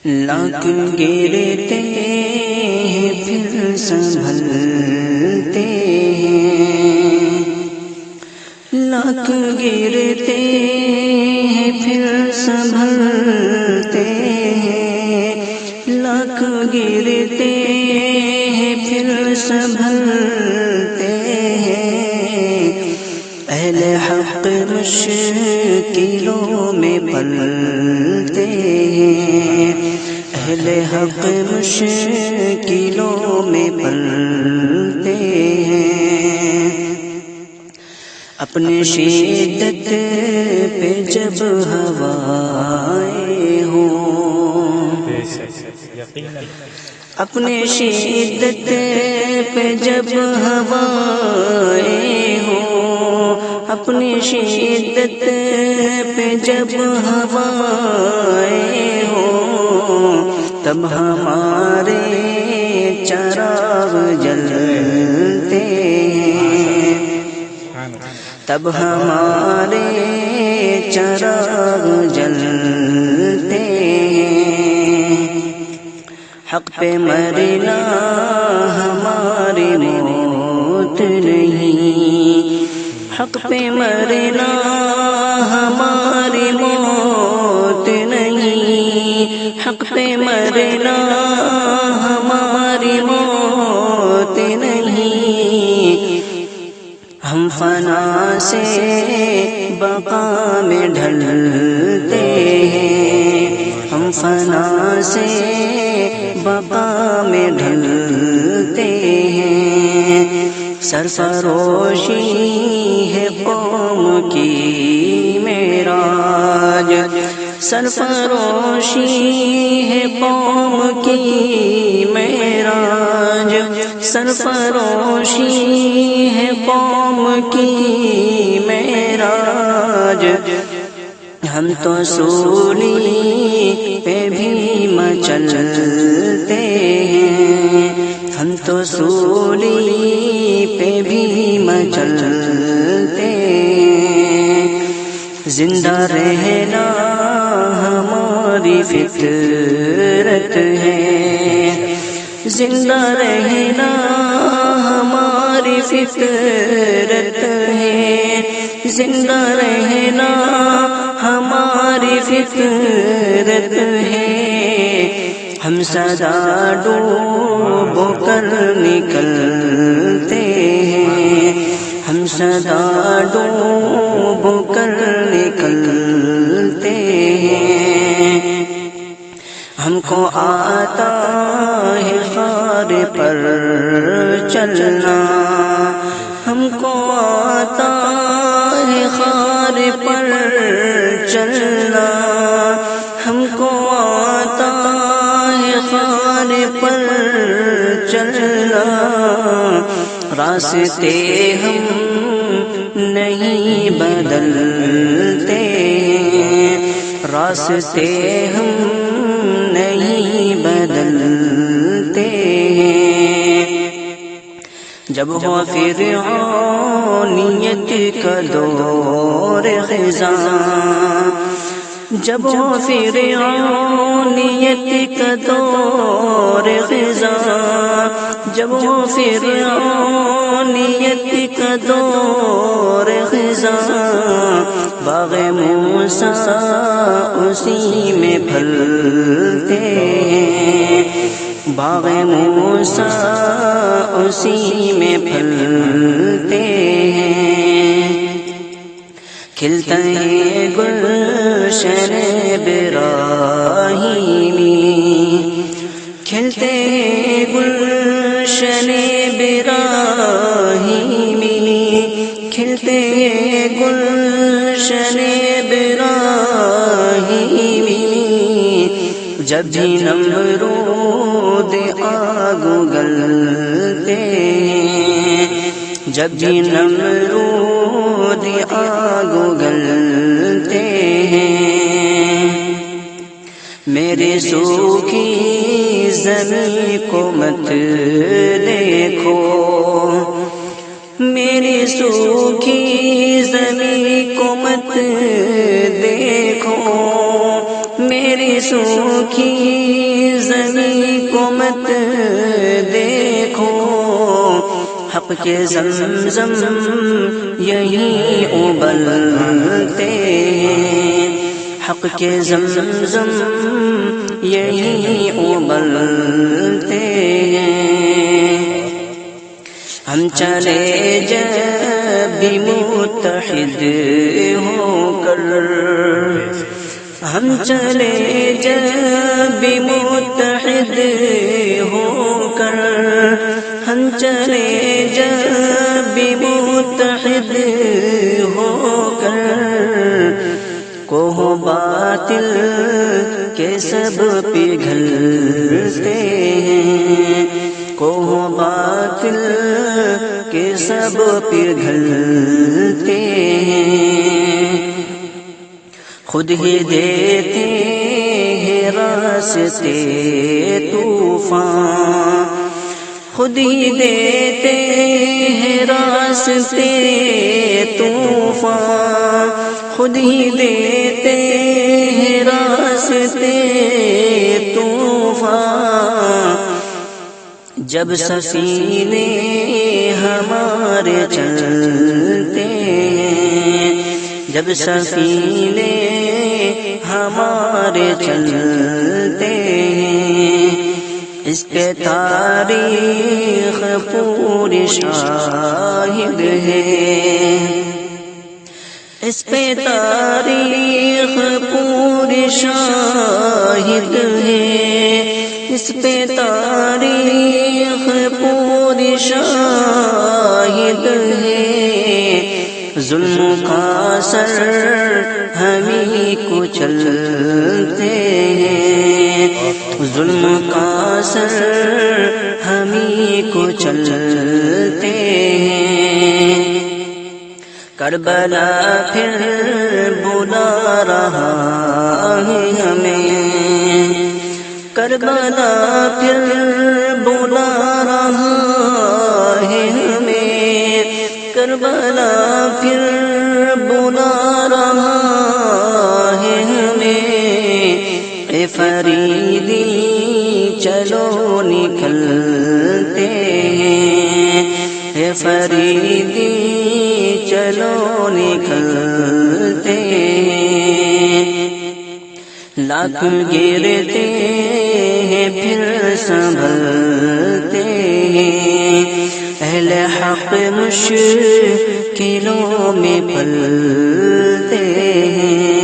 لاکھ گرتے ہیں پھر سنبھلتے ہیں، لاکھ گرتے ہیں پھر سنبھلتے ہیں، لاکھ گرتے ہیں پھر سنبھلتے ہیں، اہل حق مشکلوں میں پلتے ہیں، اہل حق مشکلوں میں پلتے ہیں، اپنے شدت پہ جب ہوائیں ہوں، اپنے شدت پہ جب ہوائیں ہوں، اپنی شدت پہ جب ہوائیں ہوں، تب ہمارے چراغ جلتے ہیں، تب ہمارے چراغ جلتے ہیں، حق پہ مرنا ہماری موت نہیں، حق پہ مرنا ہماری موت نہیں، حق پہ مرنا ہماری موت نہیں، ہم فنا سے بقا میں ڈھلتے ہیں، ہم فنا سے بقا میں ڈھلتے ہیں، سرفروشی ہے قوم کی معراج، سرفروشی ہے قوم کی معراج، سرفروشی ہے قوم کی معراج، ہم تو سولی پہ بھی مچلتے ہیں، ہم تو سولی پہ بھی مچلتے ہیں، زندہ رہنا ہماری فطرت ہے، زندہ رہنا ہماری فطرت ہے، زندہ رہنا ہماری فطرت ہے، ہم سدا ڈوب کر نکلتے ہیں، ہم سدا ڈوب کر نکلتے ہیں، ہم کو آتا ہے خار پر چلنا، ہم کو آتا ہے خار پر چلنا، ہم کو آتا ہے خار پر چلنا، راستے ہم نہیں بدلتے ہیں، راستے ہم نہیں بدلتے ہیں، جب ہو فرعونیت کا دور خزاں، جب ہو فرعونیت کا دور خزاں، جب ہو فرعونیت کا دور خزاں، باغ موسیٰ اسی میں پھلتے ہیں، باغ موسیٰ اسی میں پھلتے ہیں، کھلتا ہے گلشن ابراہیمی، کھلتے ہیں گلشن ابراہیمی، کھلتے ہیں گلشن ابراہیمی، جب بھی نمرود آگ اگلتے ہیں، جب بھی نمرود آگ اگلتے ہیں، میرے سوکھی زمین کو مت دیکھو، میری سوکھی زمین کو مت دیکھو، میری سوکھی زمین کو مت دیکھو، حق کے زمزم یہی ابلتے ہیں، حق کے زمزم یہی ابلتے ہیں۔ ہم چلے جب بھی متحد ہو کر، ہم چلے جب بھی متحد ہو کر، ہم چلے جب بھی متحد ہو کر، کوہ باطل کے سب پگھلتے ہیں، کوہ باطل کے سب پگھلتے ہیں۔ خود ہی دیتے ہیں راستے طوفان، خود ہی دیتے ہیں راستے طوفان، خود ہی دیتے ہیں راستے طوفان۔ جب سفینے ہمارے چلتے ہیں، جب سفینے ہمارے چلتے ہیں، اس پہ تاریخ پوری شاہد ہے، اس پہ تاریخ پوری شاہد ہے، اس پہ تاریخ پوری شاہد ہے۔ ظلم کا سر ہمیں کچلتے ہیں، ظلم کا سر ہمیں کچلتے ہیں۔ کربلا پھر بلا رہا ہے ہمیں، کربلا پھر بلا رہا ہے ہمیں، کربلا پھر بلا رہا ہے ہمیں۔ اے فریدی چلو نکلتے ہیں، اے فریدی چلو نکلتے ہیں۔ لاکھ گرتے ہیں پھر سنبھلتے ہیں، اہل حق مشکلوں میں پلتے ہیں،